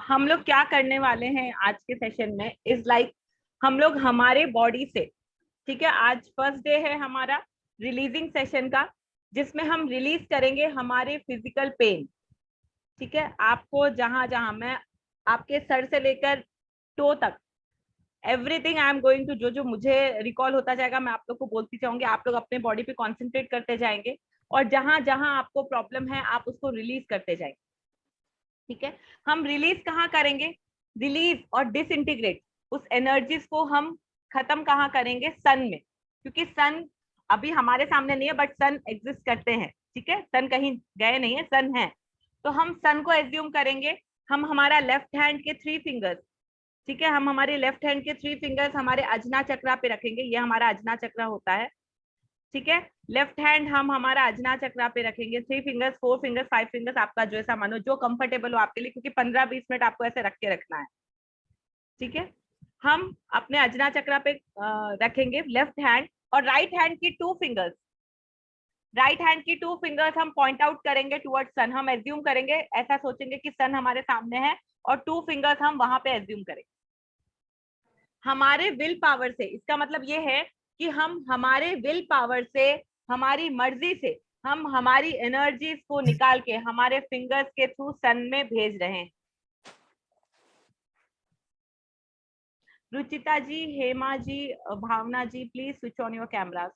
हम लोग क्या करने वाले हैं आज के सेशन में इज लाइक हम लोग हमारे बॉडी से, ठीक है, आज फर्स्ट डे है हमारा रिलीजिंग सेशन का, जिसमें हम रिलीज करेंगे हमारे फिजिकल पेन। ठीक है, आपको जहां जहां मैं आपके सर से लेकर टो तक everything I am going to, जो जो मुझे रिकॉल होता जाएगा मैं आप लोग को बोलती जाऊंगी, आप लोग अपने बॉडी पे कॉन्सेंट्रेट करते जाएंगे और जहां जहां आपको प्रॉब्लम है आप उसको रिलीज करते जाएंगे। ठीक है, हम रिलीज कहाँ करेंगे? रिलीज और डिसइंटीग्रेट उस एनर्जीज को हम खत्म कहाँ करेंगे? सन में, क्योंकि सन अभी हमारे सामने नहीं है बट सन एग्जिस्ट करते हैं। ठीक है, सन कहीं गए नहीं है, सन है। तो हम सन को एज्यूम करेंगे, हम हमारा लेफ्ट हैंड के 3 फिंगर्स, ठीक है, हम हमारे लेफ्ट हैंड के 3 फिंगर्स हमारे अजना चक्रा पे रखेंगे, ये हमारा अजना चक्रा होता है। ठीक है, लेफ्ट हैंड हम हमारा अजना चक्रा पे रखेंगे, 3 फिंगर्स, 4 फिंगर्स, 5 फिंगर्स, आपका जो ऐसा मानो, जो कंफर्टेबल हो आपके लिए, क्योंकि 15-20 मिनट आपको ऐसे रख के रखना है। ठीक है, हम अपने अजना चक्रा पे रखेंगे लेफ्ट हैंड, और राइट हैंड की 2 फिंगर्स, राइट हैंड की 2 फिंगर्स हम पॉइंट आउट करेंगे टुवर्ड्स सन। हम एज्यूम करेंगे, ऐसा सोचेंगे कि सन हमारे सामने है और 2 फिंगर्स हम वहां पे एज्यूम करेंगे। हमारे विल पावर से, इसका मतलब ये है कि हम हमारे विल पावर से, हमारी मर्जी से हम हमारी एनर्जीज को निकाल के हमारे फिंगर्स के थ्रू सन में भेज रहे हैं। Ruchita ji, Hema ji, Bhavna ji, please switch on your cameras.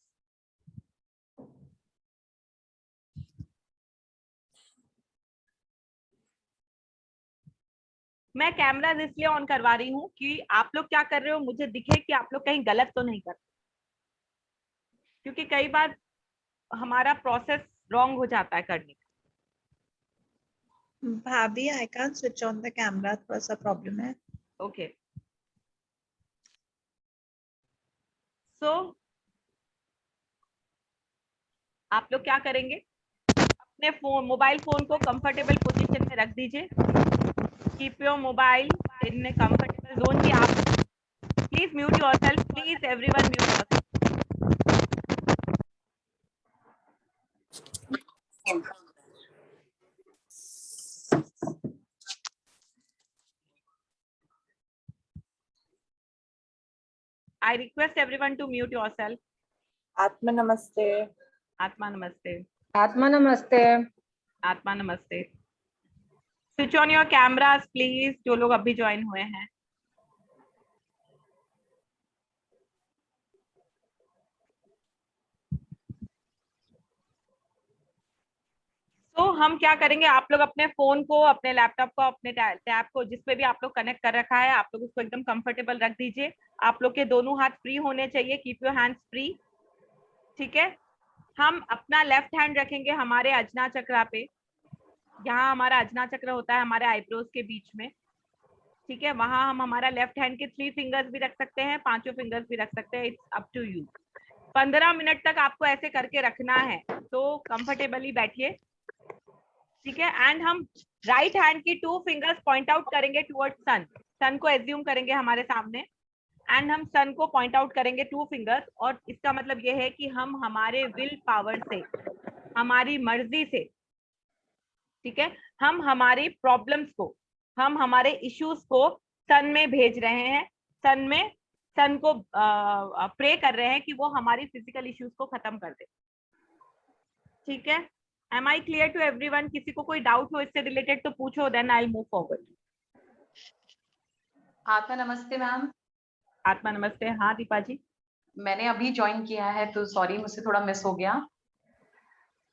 मैं कैमरा इसलिए ऑन करवा रही हूँ कि आप लोग क्या कर रहे हो मुझे दिखे कि आप लोग कहीं गलत तो नहीं कर, क्योंकि कई बार हमारा प्रोसेस रॉन्ग हो जाता है करने का। भाभी, I can't switch on the camera, थोड़ा सा प्रॉब्लम है। ओके, सो आप लोग क्या करेंगे, अपने फोन, मोबाइल फोन को कंफर्टेबल पोजीशन में रख दीजिए। Keep your mobile in A comfortable zone. की आप please mute yourself, please everyone mute yourself. I request everyone to mute yourself. आत्मा नमस्ते। आत्मा नमस्ते। आत्मा नमस्ते। आत्मा नमस्ते। Switch on your cameras please, जो लोग अभी ज्वाइन हुए हैं। तो हम क्या करेंगे, आप लोग अपने फोन को, अपने लैपटॉप को, अपने टैब को, जिसपे भी आप लोग कनेक्ट कर रखा है, आप लोग उसको एकदम कंफर्टेबल रख दीजिए। आप लोग के दोनों हाथ फ्री होने चाहिए, कीप योर हैंड्स फ्री। ठीक है, हम अपना लेफ्ट हैंड रखेंगे हमारे अजना चक्रा पे, यहाँ हमारा अजना चक्र होता है हमारे आईब्रोज के बीच में। ठीक है, वहां हम हमारा लेफ्ट हैंड के 3 फिंगर्स भी रख सकते हैं, 5 फिंगर्स भी रख सकते हैं, it's up to you. 15 minute तक आपको ऐसे करके रखना है, तो कंफर्टेबली बैठिए। ठीक है, एंड हम राइट हैंड की 2 फिंगर्स पॉइंट आउट करेंगे टुवर्ड्स सन। सन को एज्यूम करेंगे हमारे सामने एंड हम सन को पॉइंट आउट करेंगे 2 फिंगर्स, और इसका मतलब ये है कि हम हमारे विल पावर से, हमारी मर्जी से, ठीक है, हम हमारी प्रॉब्लम्स को, हम हमारे इश्यूज को सन में भेज रहे हैं। सन में, सन को प्रे कर रहे हैं कि वो हमारी फिजिकल इश्यूज को खत्म कर दे। ठीक है, am I clear to everyone? किसी को कोई डाउट हो इससे रिलेटेड तो पूछो, then I will move forward. आत्मा नमस्ते मैम। आत्मा नमस्ते। हाँ दीपा जी, मैंने अभी ज्वाइन किया है तो सॉरी, मुझसे थोड़ा मिस हो गया।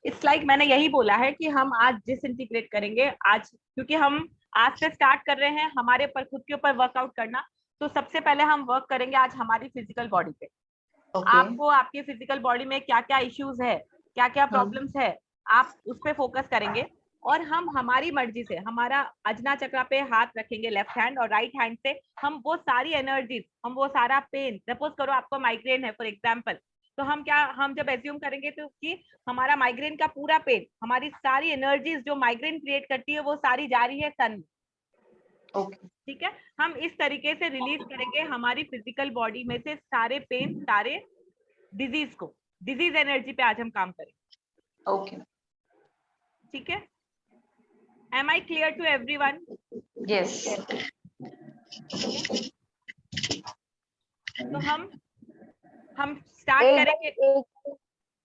इट्स लाइक मैंने यही बोला है कि हम आज डिसइंटीग्रेट करेंगे आज, क्योंकि हम आज से स्टार्ट कर रहे हैं हमारे ऊपर, खुद के ऊपर वर्कआउट करना। तो सबसे पहले हम वर्क करेंगे आज हमारी फिजिकल बॉडी पे। आपको आपकी फिजिकल बॉडी में क्या क्या इश्यूज है, क्या क्या प्रॉब्लम्स है, आप उस पर फोकस करेंगे। और हम हमारी मर्जी से हमारा अजना चक्रा पे हाथ रखेंगे लेफ्ट हैंड, और राइट हैंड से हम वो सारी एनर्जीज, हम वो सारा पेन, सपोज करो आपको माइग्रेन है फॉर एग्जाम्पल, तो हम क्या, हम जब एज्यूम करेंगे तो कि हमारा माइग्रेन का पूरा पेन, हमारी सारी एनर्जीज जो माइग्रेन क्रिएट करती है वो सारी जा रही है सन। ठीक है, हम इस तरीके से रिलीज करेंगे हमारी फिजिकल बॉडी में से सारे पेन, सारे डिजीज को। डिजीज एनर्जी पे आज हम काम करेंगे। ओके, ठीक है, am I clear to everyone? Yes. तो हम स्टार्ट करेंगे।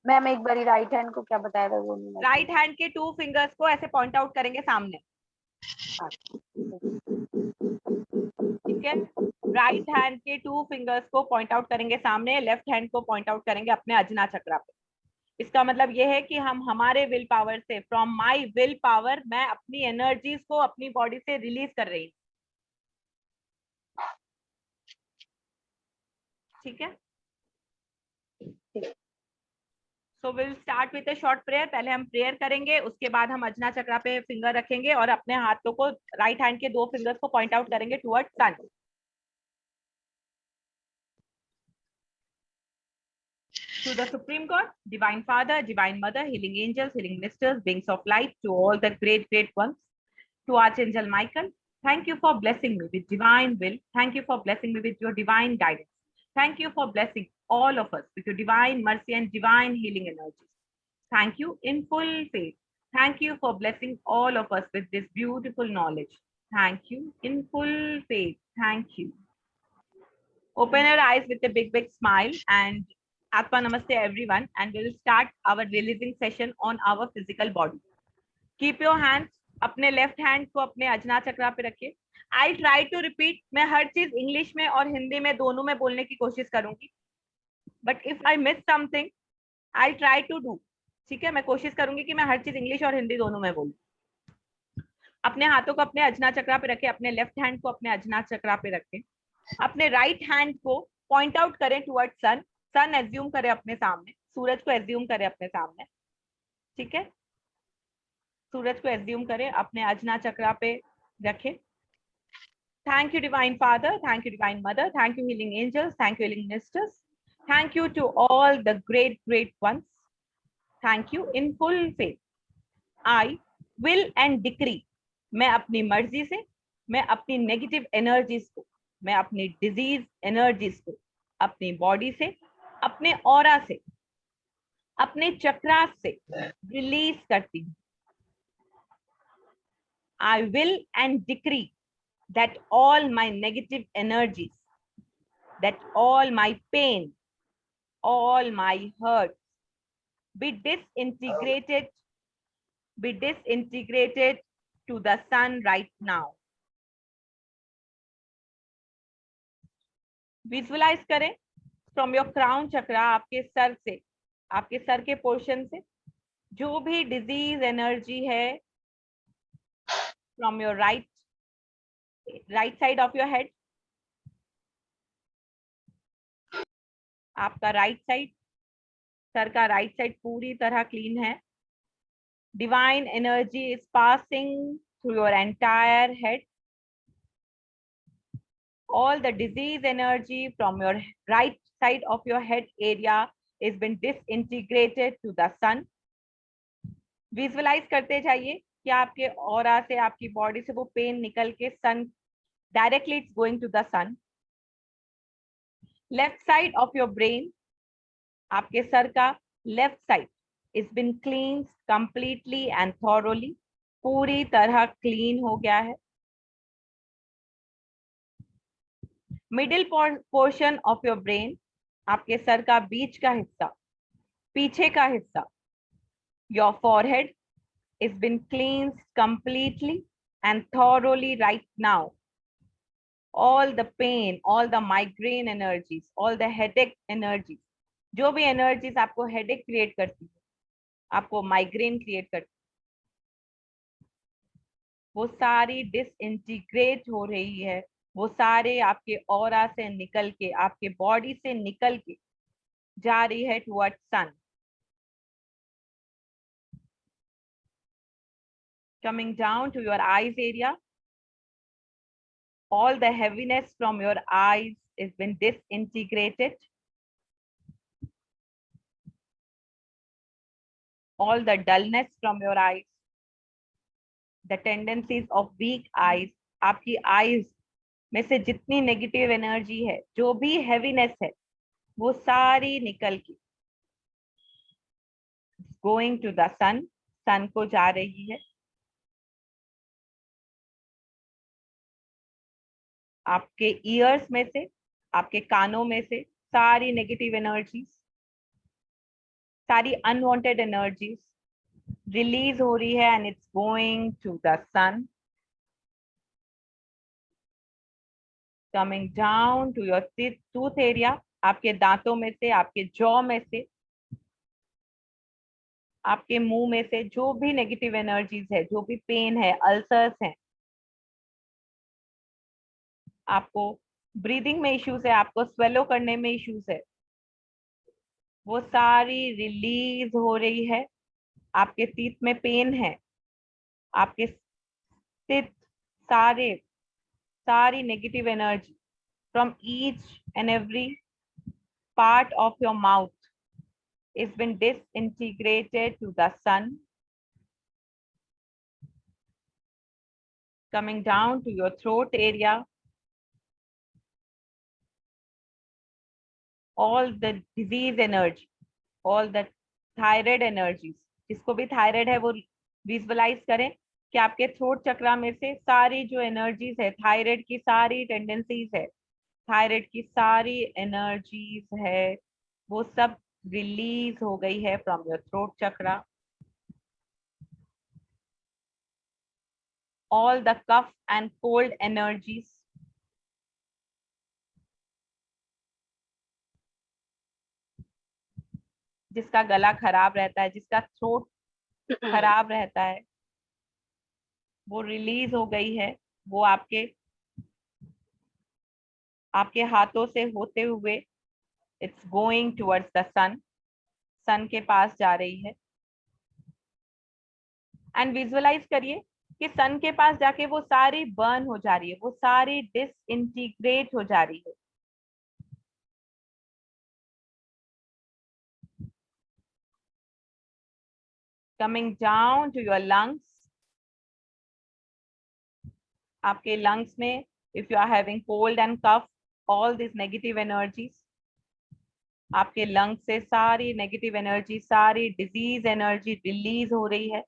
मैम एक बारी राइट हैंड को क्या बताया था वो नहीं राइट हैंड के 2 फिंगर्स को ऐसे पॉइंट आउट करेंगे सामने, ठीक है। राइट हैंड के 2 फिंगर्स को पॉइंट आउट करेंगे सामने, लेफ्ट हैंड को पॉइंट आउट करेंगे अपने अजना चक्रा पे। इसका मतलब ये है कि हम हमारे विल पावर से, फ्रॉम माय विल पावर, मैं अपनी एनर्जीज को अपनी बॉडी से रिलीज कर रही हूँ, ठीक है। So will start with a short prayer. पहले हम प्रेयर करेंगे, उसके बाद हम अजना चक्रा पे फिंगर रखेंगे और अपने हाथों को, राइट हैंड के 2 फिंगर्स को पॉइंट आउट करेंगे towards sun. To the Supreme God, Divine Father, Divine Mother, healing angels, healing ministers, beings of light, to all the great, great ones, to Archangel Michael, thank you for blessing me with divine will. Thank you for blessing me with your divine guidance. Thank you for blessing all of us with your divine mercy and divine healing energies. Thank you in full faith. Thank you for blessing all of us with this beautiful knowledge. Thank you in full faith. Thank you. Open your eyes with a big, big smile and Atma Namaste everyone, and we'll start our releasing session on our physical body. Keep your hands, अपने left hand को अपने अजना चक्रा पे रखिए. I'll try to repeat. मैं हर चीज English में और हिंदी में दोनों में बोलने की कोशिश करूंगी. But if I miss something, I'll try to do. ठीक है, मैं कोशिश करूंगी कि मैं हर चीज इंग्लिश और हिंदी दोनों में बोलूं. अपने हाथों को अपने अजना चक्रा पे रखें, अपने लेफ्ट हैंड को अपने अजना चक्रा पे रखें. अपने राइट हैंड को पॉइंट आउट करें टुवर्ड्स सन. सन एज्यूम करें अपने सामने, सूरज को एज्यूम करें अपने सामने, ठीक है. सूरज को एज्यूम करें, अपने अजना चक्रा पे रखें. Thank you divine father, thank you divine mother, thank you healing angels, thank you healing ministers, thank you to all the great great ones. Thank you in full faith. I will and decree, मैं अपनी मर्जी से, मैं अपनी negative energies को, मैं अपनी disease energies को अपनी बॉडी से, अपने ऑरा से, अपने चक्रास से रिलीज करती हूँ. I will and decree that all my negative energies, that all my pain, all my hurt be disintegrated to the sun right now. Visualize करें from your crown chakra, आपके सर से, आपके सर के पोर्शन से जो भी डिजीज एनर्जी है, from your right side of your head, आपका राइट साइड, सर का राइट साइड पूरी तरह क्लीन है. Divine energy is passing through your entire head. All the disease energy from your right side of your head area is been disintegrated to the sun. Visualize करते जाइए कि आपके aura से, आपकी body से वो पेन निकल के सन, directly it's going to the sun. Left side of your brain, आपके सर का left side is been cleansed completely and thoroughly. पूरी तरह क्लीन हो गया है. Middle portion of your brain, आपके सर का बीच का हिस्सा, पीछे का हिस्सा, your forehead is been cleansed completely and thoroughly right now. All the pain, all the migraine energies, all the headache energies, जो भी एनर्जीज आपको हेडेक क्रिएट करती है, आपको माइग्रेन क्रिएट करती है, वो सारी डिसइंटीग्रेट हो रही है. वो सारे आपके ऑरा से निकल के, आपके बॉडी से निकल के जा रही है towards sun. Coming down to your eyes area, all the heaviness from your eyes has been disintegrated. All the dullness from your eyes, the tendencies of weak eyes, आपकी eyes में से जितनी नेगेटिव एनर्जी है, जो भी heaviness है, वो सारी निकल के गोइंग टू द सन, सन को जा रही है. आपके ईयर्स में से, आपके कानों में से सारी नेगेटिव एनर्जीज, सारी अनवांटेड एनर्जीज रिलीज हो रही है and it's going to the sun, coming down to your tooth area, आपके दांतों में से, आपके जॉ में से, आपके मुंह में से जो भी नेगेटिव एनर्जीज है, जो भी पेन है, अल्सर्स हैं, आपको ब्रीदिंग में इश्यूज है, आपको स्वेलो करने में इश्यूज है, वो सारी रिलीज हो रही है। आपके टीथ में पेन है, आपके टीथ सारे, सारी negative energy from each and every part of your mouth is been disintegrated to the sun, coming down to your throat area, all the disease energy, all the thyroid energies, जिसको भी thyroid है वो visualise करें कि आपके throat चक्रा में से सारी जो एनर्जीज है, थायराइड की सारी टेंडेंसीज है, थायराइड की सारी एनर्जीज है, वो सब रिलीज हो गई है from your throat chakra. All the cough and cold energies, जिसका गला खराब रहता है, जिसका थ्रोट खराब रहता है, वो रिलीज हो गई है। वो आपके हाथों से होते हुए इट्स गोइंग टुवर्ड्स द सन, सन के पास जा रही है। एंड विजुअलाइज करिए कि सन के पास जाके वो सारी बर्न हो जा रही है, वो सारी डिसइंटीग्रेट हो जा रही है। Coming down to your lungs, आपके लंग्स में if you are having cold and cough, all this negative energies, आपके लंग्स से सारी नेगेटिव एनर्जी, सारी डिजीज एनर्जी रिलीज हो रही है।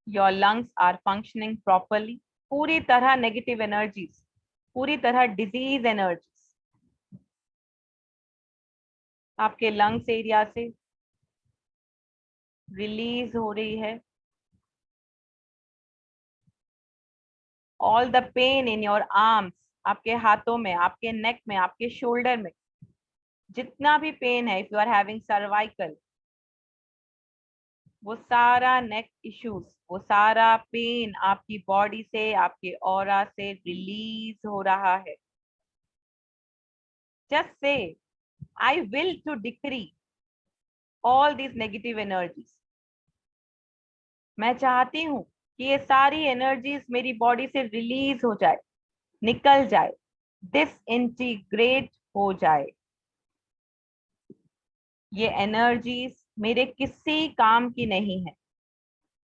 Your lungs are functioning properly, पूरी तरह नेगेटिव एनर्जीज, पूरी तरह डिजीज एनर्जीज आपके लंग्स एरिया से रिलीज हो रही है। All the pain in your arms, आपके हाथों में, आपके नेक में, आपके शोल्डर में जितना भी पेन है, if you are having cervical, वो सारा नेक इश्यूज, वो सारा पेन आपकी बॉडी से, आपके ऑरा से रिलीज हो रहा है। जस्ट से I will to decree all this negative energies, मैं चाहती हूं कि ये सारी एनर्जीज मेरी बॉडी से रिलीज हो जाए, निकल जाए, डिसइंटीग्रेट हो जाए। ये एनर्जीज मेरे किसी काम की नहीं है।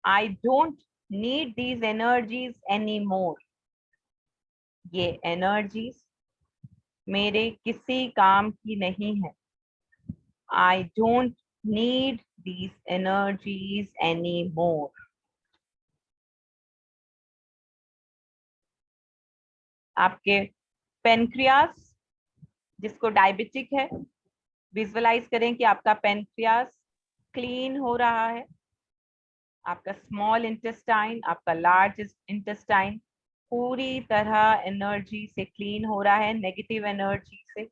I don't need these energies any more. ये एनर्जीज मेरे किसी काम की नहीं है। I don't need these energies any more. आपके पेनक्रियास, जिसको डायबिटिक है, विजुअलाइज करें कि आपका पेनक्रियास क्लीन हो रहा है। आपका स्मॉल इंटेस्टाइन, आपका लार्ज इंटेस्टाइन पूरी तरह एनर्जी से क्लीन हो रहा है, नेगेटिव एनर्जी से।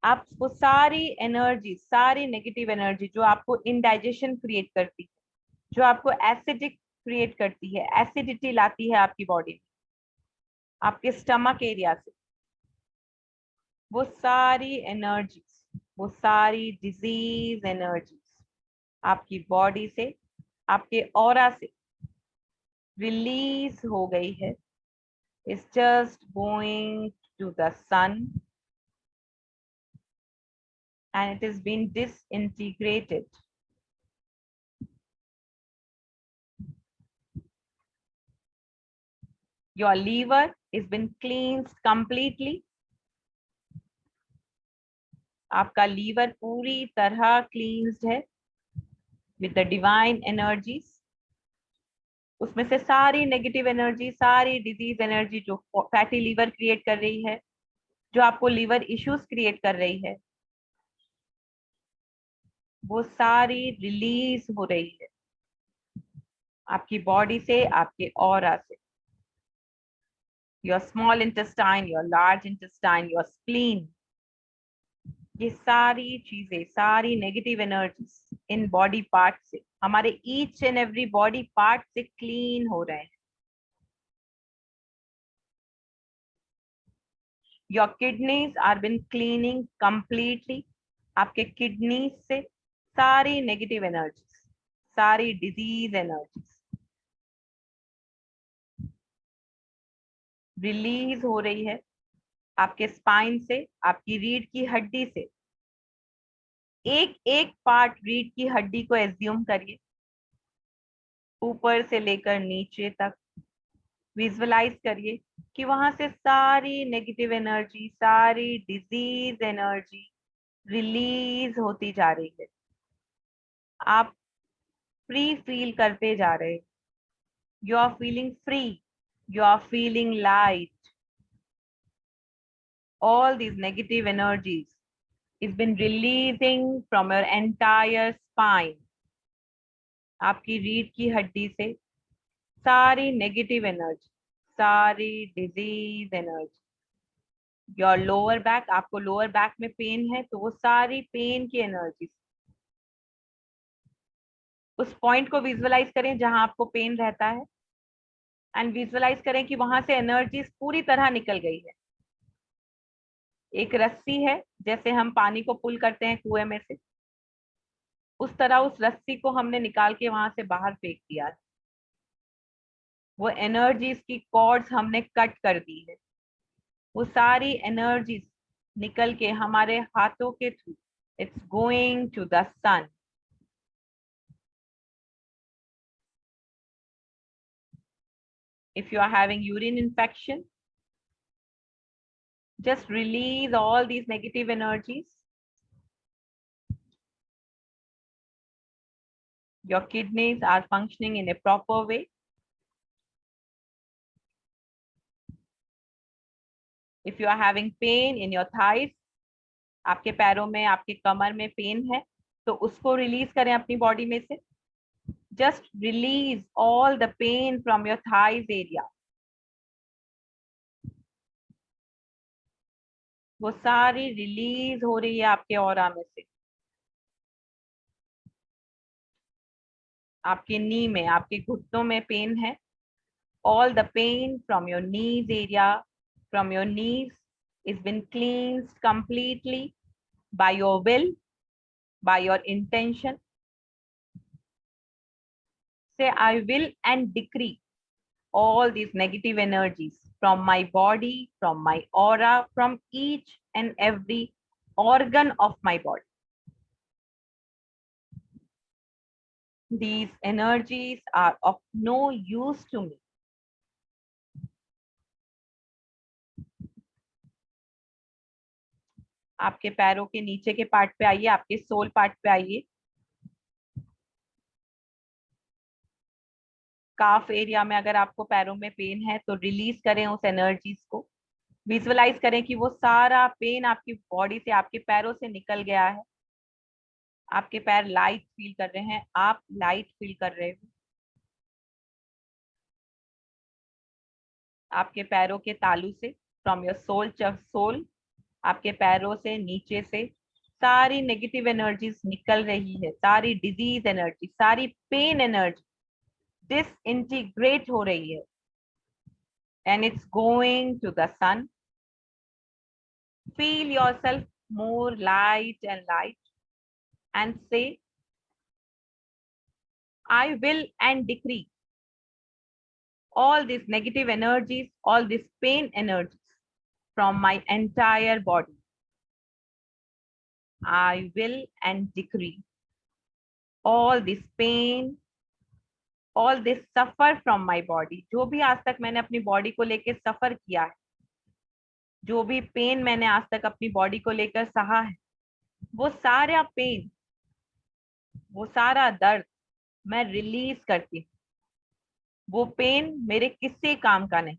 आपको सारी एनर्जी, सारी नेगेटिव एनर्जी जो आपको इंडाइजेशन क्रिएट करती है, जो आपको एसिडिक क्रिएट करती है, एसिडिटी लाती है आपकी बॉडी में, आपके स्टमक एरिया से, वो सारी एनर्जीज, वो सारी डिजीज एनर्जीज आपकी बॉडी से, आपके ऑरा से रिलीज हो गई है। It's just going to the sun and it is being disintegrated. Your liver is been cleansed completely. आपका लीवर पूरी तरह cleansed है with the divine energies. उसमें से सारी नेगेटिव एनर्जी, सारी डिजीज एनर्जी जो फैटी लीवर क्रिएट कर रही है, जो आपको लीवर इश्यूज क्रिएट कर रही है, वो सारी रिलीज हो रही है आपकी बॉडी से, आपके ऑरा से। Your small intestine, your large intestine, your spleen, ये सारी चीजें, सारी negative energies in body part से, हमारे each and every body part से क्लीन हो रहे हैं। Your kidneys are been cleaning completely. आपके किडनी से सारी नेगेटिव एनर्जीज, सारी डिजीज एनर्जीज रिलीज हो रही है आपके स्पाइन से, आपकी रीढ़ की हड्डी से। एक एक पार्ट रीढ़ की हड्डी को एज्यूम करिए, ऊपर से लेकर नीचे तक विजुअलाइज करिए कि वहां से सारी नेगेटिव एनर्जी, सारी डिजीज एनर्जी रिलीज होती जा रही है। आप फ्री फील करते जा रहे हैं। You are feeling free, you are feeling light. All these negative energies is been releasing from your entire spine. आपकी रीढ़ की हड्डी से सारी नेगेटिव एनर्जी, सारी disease energy. Your lower back, आपको लोअर बैक में पेन है तो वो सारी पेन की एनर्जी, उस पॉइंट को विजुअलाइज करें जहां आपको पेन रहता है, एंड विजुअलाइज करें कि वहां से एनर्जीज पूरी तरह निकल गई है। एक रस्सी है, जैसे हम पानी को पुल करते हैं कुएं में से, उस तरह उस रस्सी को हमने निकाल के वहां से बाहर फेंक दिया है। वो एनर्जीज की कॉर्ड्स हमने कट कर दी है। वो सारी एनर्जीज निकल के हमारे हाथों के through it's going to the sun. If you are having urine infection, just release all these negative energies. Your kidneys are functioning in a proper way. If you are having pain in your thighs, आपके पैरों में, आपके कमर में pen है, तो उसको release करें अपनी बॉडी में से। Just release all the pain from your thighs area. वो सारी रिलीज हो रही है आपके ऑरा में से। आपके नी में, आपके घुटनों में पेन है, all the pain from your knees area, from your knees is been cleansed completely by your will, by your intention. Say, I will and decree all these negative energies from my body, from my aura, from each and every organ of my body. These energies are of no use to me. आपके पैरों के नीचे के part पे आइए, आपके soul part पे आइए। काफ एरिया में अगर आपको पैरों में पेन है तो रिलीज करें उस एनर्जीज को। विजुअलाइज करें कि वो सारा पेन आपकी बॉडी से, आपके पैरों से निकल गया है। आपके पैर लाइट फील कर रहे हैं, आप लाइट फील कर रहे हो। आपके पैरों के तालू से, फ्रॉम योर सोल, आपके पैरों से नीचे से सारी नेगेटिव एनर्जीज निकल रही है। सारी डिजीज एनर्जी, सारी पेन एनर्जी डिसइंटीग्रेट हो रही है, and it's going to the sun. Feel yourself more light and light and say, I will and decree all these negative energies, all these pain energies from my entire body. I will and decree all this pain, all this suffer from my body. जो भी आज तक मैंने अपनी body को लेकर सफर किया है, जो भी पेन मैंने आज तक अपनी बॉडी को लेकर सहा है, वो सारा पेन, वो सारा दर्द मैं रिलीज करती हूँ। वो पेन मेरे किसी काम का नहीं,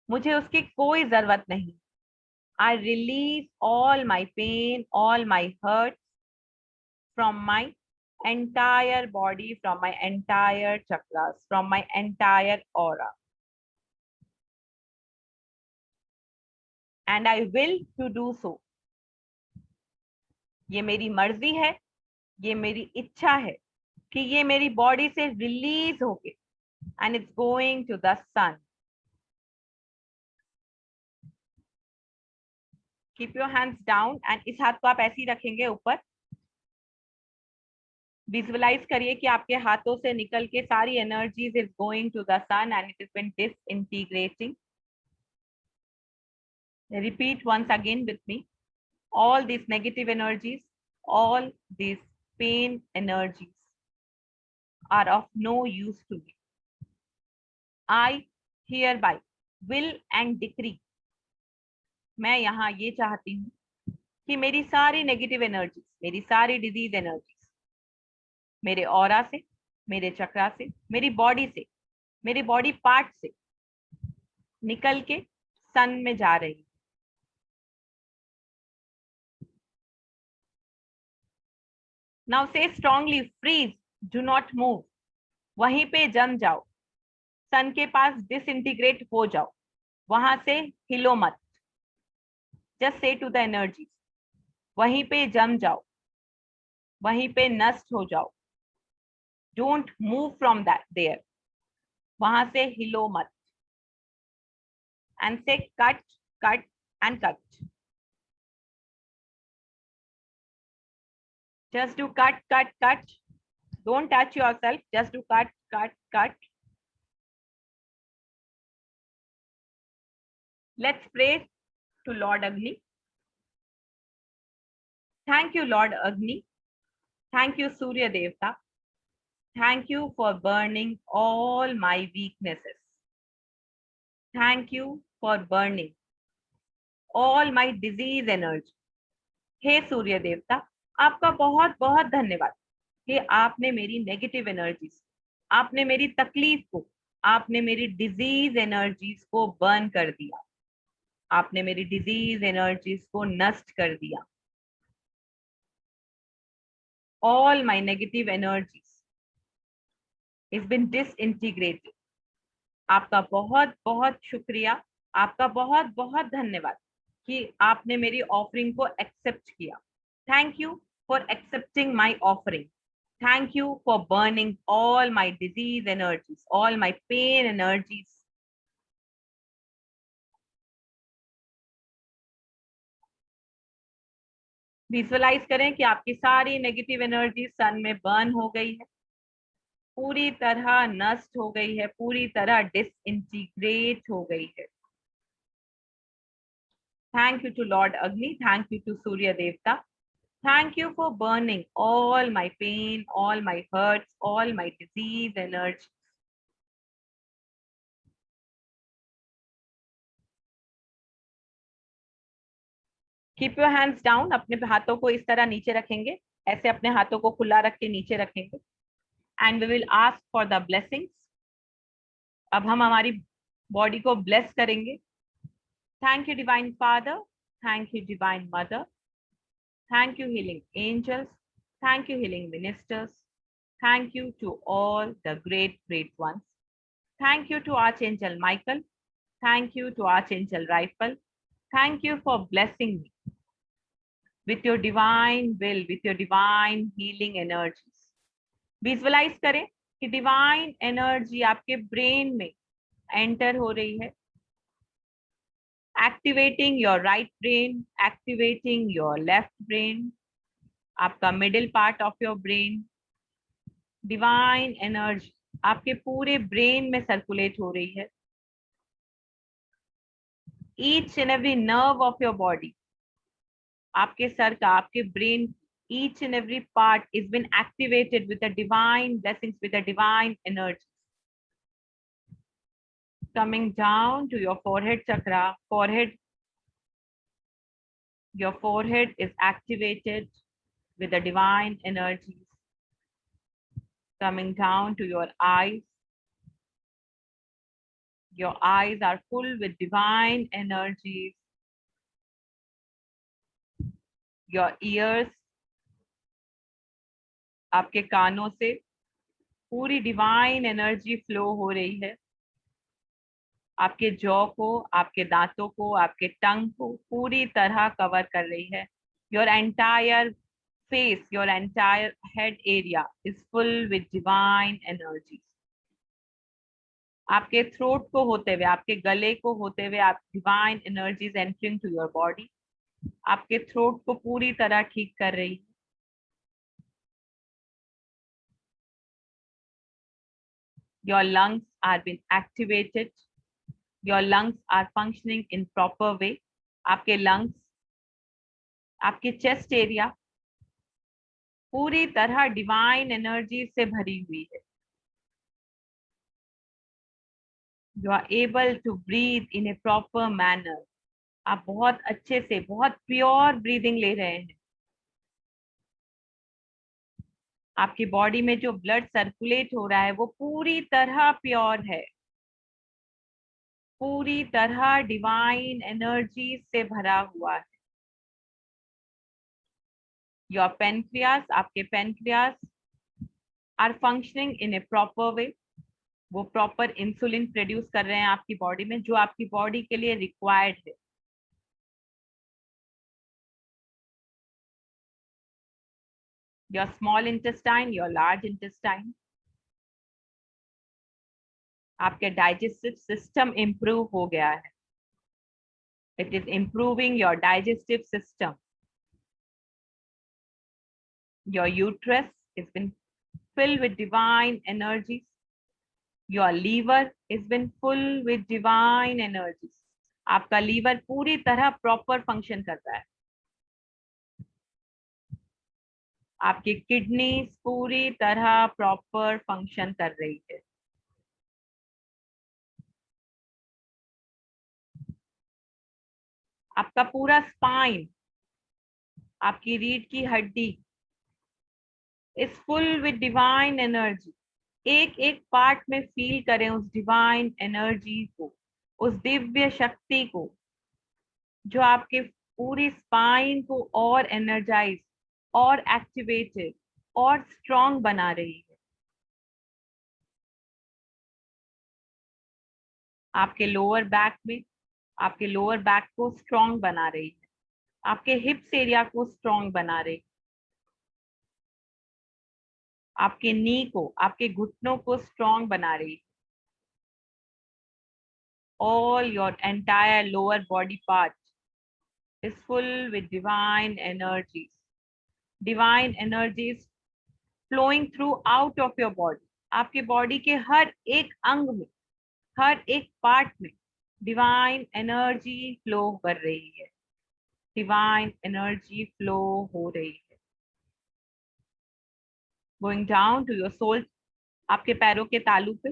मुझे उसकी कोई जरूरत नहीं। I release all my pain, all my hurt from my entire body, from my entire chakras, from my entire aura. And I will to do so. ये मेरी मर्जी है, ये मेरी इच्छा है कि ये मेरी बॉडी से रिलीज होके and it's going to the sun. Keep your hands down and इस हाथ को आप ऐसे ही रखेंगे ऊपर। विजुअलाइज करिए कि आपके हाथों से निकल के सारी energies is going to the sun and it is been disintegrating. Repeat once again with me. All these negative energies, all these pain energies are of no use to me. I hereby will and decree. मैं यहाँ ये चाहती हूँ कि मेरी सारी negative energies, मेरी सारी डिजीज एनर्जीज मेरे ऑरा से, मेरे चक्रा से, मेरी बॉडी से, मेरे बॉडी पार्ट से निकल के सन में जा रही है। Now say strongly, freeze, do not move. वहीं पे जम जाओ, सन के पास डिसइंटीग्रेट हो जाओ, वहां से हिलो मत। Just say to the energies, वहीं पे जम जाओ, वहीं पे नष्ट हो जाओ। Don't move from that there. वहां से हिलो मत। And say cut, cut and cut. Just do cut, cut, cut. Don't touch yourself. Just do cut, cut, cut. Let's pray to Lord Agni. Thank you, Lord Agni. Thank you, Surya Devta. Thank you for burning all my weaknesses. Thank you for burning all my disease energy. हे सूर्य देवता, आपका बहुत बहुत धन्यवाद कि आपने मेरी negative energies, आपने मेरी तकलीफ को, आपने मेरी डिजीज एनर्जीज को बर्न कर दिया, आपने मेरी डिजीज एनर्जीज को नष्ट कर दिया। All my negative energies is been disintegrated. आपका बहुत बहुत शुक्रिया, आपका बहुत बहुत धन्यवाद कि आपने मेरी ऑफरिंग को एक्सेप्ट किया। Thank you for accepting my offering. Thank you for burning all my disease energies, all my pain energies. Visualize करें कि आपकी सारी नेगेटिव एनर्जी सन में बर्न हो गई है, पूरी तरह नष्ट हो गई है, पूरी तरह डिसइंटीग्रेट हो गई है। Thank you to Lord Agni. Thank you to Surya Devta. Thank you for burning all my pain, all my hurts, all my disease energy. Keep your hands down. अपने हाथों को इस तरह नीचे रखेंगे, ऐसे अपने हाथों को खुला रख के नीचे रखेंगे। And we will ask for the blessings. अब हम हमारी बॉडी को ब्लेस करेंगे। Thank you, Divine Father. Thank you, Divine Mother. Thank you, healing angels. Thank you, healing ministers. Thank you to all the great, great ones. Thank you to Archangel Michael. Thank you to Archangel Raphael. Thank you for blessing me with your divine will, with your divine healing energies. Visualize करें कि divine energy आपके brain में enter हो रही है, activating your right brain, activating your left brain, आपका middle part of your brain, divine energy आपके पूरे brain में circulate हो रही है। Each and every nerve of your body, आपके सर का, आपके brain, each and every part is been activated with the divine blessings, with the divine energy. Coming down to your forehead chakra, your forehead is activated with the divine energies. Coming down to your eyes, Your eyes are full with divine energies. Your ears, आपके कानों से पूरी divine energy flow हो रही है। आपके jaw को, आपके दांतों को, आपके टंग को पूरी तरह कवर कर रही है। Your entire face, your entire head area is full with divine energy. आपके थ्रोट को होते हुए, आपके गले को होते हुए, आप divine energies entering to your body, आपके थ्रोट को पूरी तरह ठीक कर रही है। Your lungs are being activated. Your lungs are functioning in proper way. आपके lungs, आपके chest area पूरी तरह divine energy से भरी हुई है। You are able to breathe in a proper manner. आप बहुत अच्छे से, बहुत प्योर ब्रीदिंग ले रहे हैं। आपकी बॉडी में जो ब्लड सर्कुलेट हो रहा है वो पूरी तरह प्योर है, पूरी तरह डिवाइन एनर्जी से भरा हुआ है। योर पेनक्रियास, आपके pancreas are functioning in a proper way. वो प्रॉपर इंसुलिन प्रोड्यूस कर रहे हैं आपकी बॉडी में, जो आपकी बॉडी के लिए रिक्वायर्ड है। Your small intestine, your large intestine, आपके डाइजेस्टिव सिस्टम इंप्रूव हो गया है। It is improving your digestive system. Your uterus is been filled with divine energies. Your liver has been full with divine energies. आपका liver पूरी तरह proper function कर रहा है। आपकी किडनीज पूरी तरह प्रॉपर फंक्शन कर रही है। आपका पूरा स्पाइन, आपकी रीढ़ की हड्डी is full with divine energy. एक एक पार्ट में फील करें उस डिवाइन एनर्जी को, उस दिव्य शक्ति को, जो आपके पूरी स्पाइन को और एनर्जाइज और एक्टिवेटेड और स्ट्रॉन्ग बना रही है। आपके लोअर बैक में, आपके लोअर बैक को स्ट्रॉन्ग बना रही है। आपके हिप्स एरिया को स्ट्रॉन्ग बना रही है। आपके नी को, आपके घुटनों को स्ट्रॉन्ग बना रही है। All your entire lower body part is full with divine energies. Divine energies flowing throughout of your body. आपके बॉडी के हर एक अंग में, हर एक पार्ट में डिवाइन एनर्जी फ्लो कर रही है। डिवाइन एनर्जी फ्लो हो रही है। Going down to your soul, आपके पैरों के तालू पे,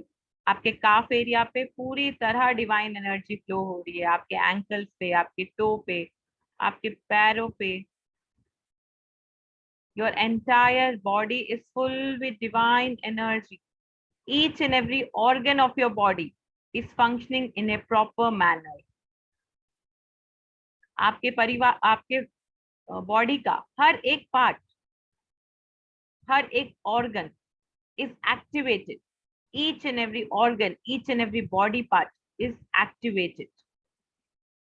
आपके काफ एरिया पे पूरी तरह डिवाइन एनर्जी फ्लो हो रही है। आपके एंकल्स पे, आपके टो पे, आपके पैरों पे। Your entire body is full with divine energy. Each and every organ of your body is functioning in a proper manner. आपके परिवार, आपके बॉडी का हर एक पार्ट, हर एक organ is activated. Each and every organ, each and every body part is activated.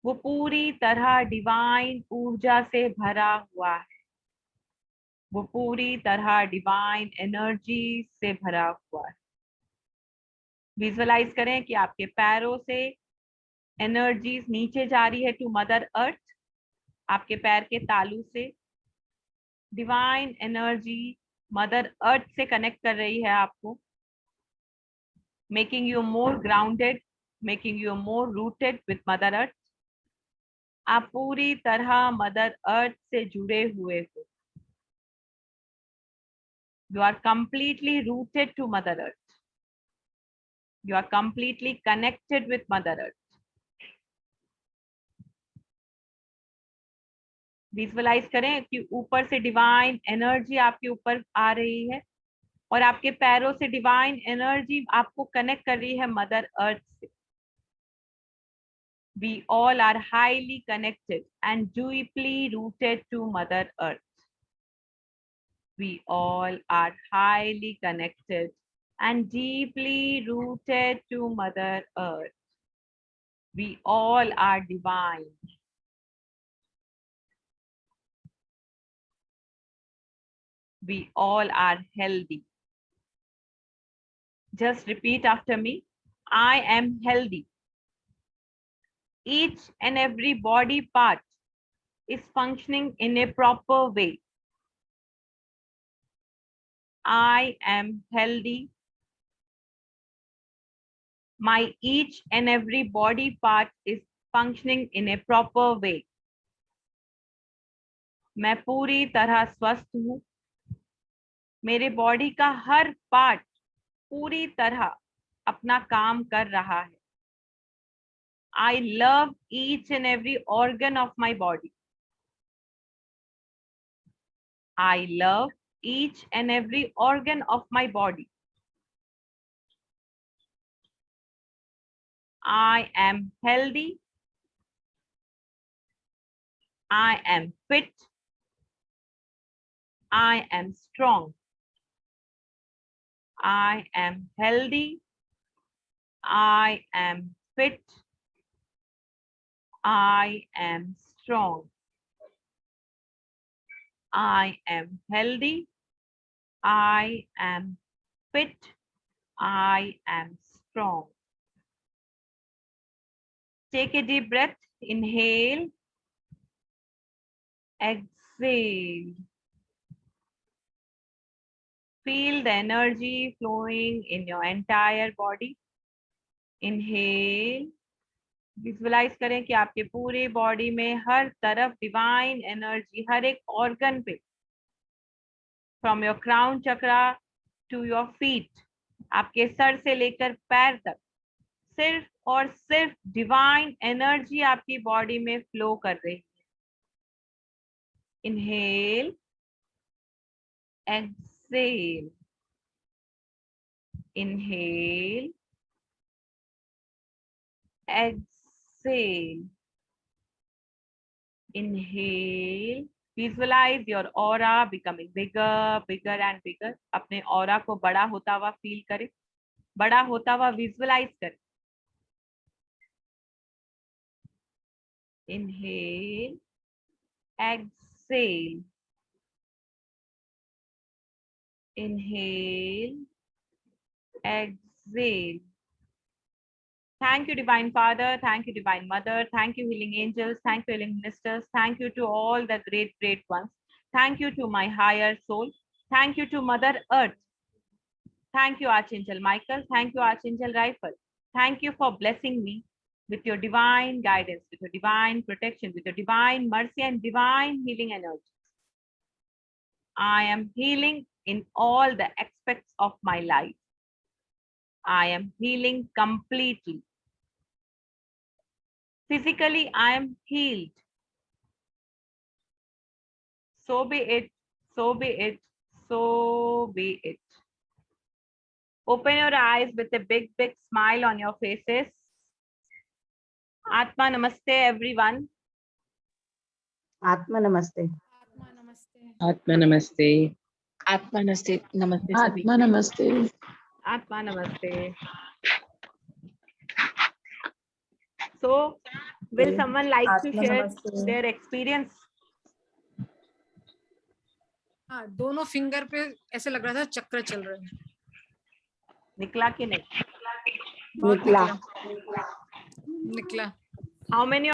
वो पूरी तरह divine ऊर्जा से भरा हुआ है। वो पूरी तरह डिवाइन एनर्जी से भरा हुआ है। विजुअलाइज करें कि आपके पैरों से एनर्जीज नीचे जा रही है टू मदर अर्थ। आपके पैर के तालू से डिवाइन एनर्जी मदर अर्थ से कनेक्ट कर रही है आपको, making you more grounded, making you more rooted with mother earth. आप पूरी तरह मदर अर्थ से जुड़े हुए हो। You are completely rooted to Mother Earth. You are completely connected with Mother Earth. Visualize करें कि ऊपर से डिवाइन एनर्जी आपके ऊपर आ रही है और आपके पैरों से डिवाइन एनर्जी आपको कनेक्ट कर रही है मदर अर्थ से। We all are highly connected and deeply rooted to Mother Earth. We all are highly connected and deeply rooted to Mother Earth. We all are divine. We all are healthy. Just repeat after me. I am healthy. Each and every body part is functioning in a proper way. I am healthy. My each and every body part is functioning in a proper way. मैं पूरी तरह स्वस्थ हूँ. मेरे body का हर part पूरी तरह अपना काम कर रहा है. I love each and every organ of my body. I love each and every organ of my body. I am healthy. I am fit. I am strong. I am healthy. I am fit. I am strong. I am healthy. I am fit. I am strong. Take a deep breath. Inhale. Exhale. Feel the energy flowing in your entire body. Inhale. Visualize करें कि आपके पूरे body में हर तरफ divine energy, हर एक organ पे, from your crown chakra to your feet, आपके सर से लेकर पैर तक सिर्फ और सिर्फ डिवाइन एनर्जी आपकी बॉडी में फ्लो कर रही है. Inhale. Exhale. Inhale. Exhale. Inhale. Visualize your aura becoming bigger, bigger and bigger. अपने aura को बड़ा होता हुआ feel करें, बड़ा होता हुआ visualize करें. Inhale. Exhale. Inhale. Exhale. Thank you, Divine Father. Thank you, Divine Mother. Thank you, Healing Angels. Thank you, Healing Ministers. Thank you to all the great, great ones. Thank you to my higher soul. Thank you to Mother Earth. Thank you, Archangel Michael. Thank you, Archangel Raphael. Thank you for blessing me with your divine guidance, with your divine protection, with your divine mercy and divine healing energy. I am healing in all the aspects of my life. I am healing completely. Physically, I am healed. So be it, so be it, so be it. Open your eyes with a big, big smile on your faces. Atma Namaste, everyone. Atma Namaste. Atma Namaste. Atma Namaste. Namaste. Atma Namaste. Atma Namaste. So, will someone like to share their experience? हाँ, दोनों finger पे ऐसे लग रहा था चक्र चल रहे हैं. निकला कि नहीं? निकला. निकला. How many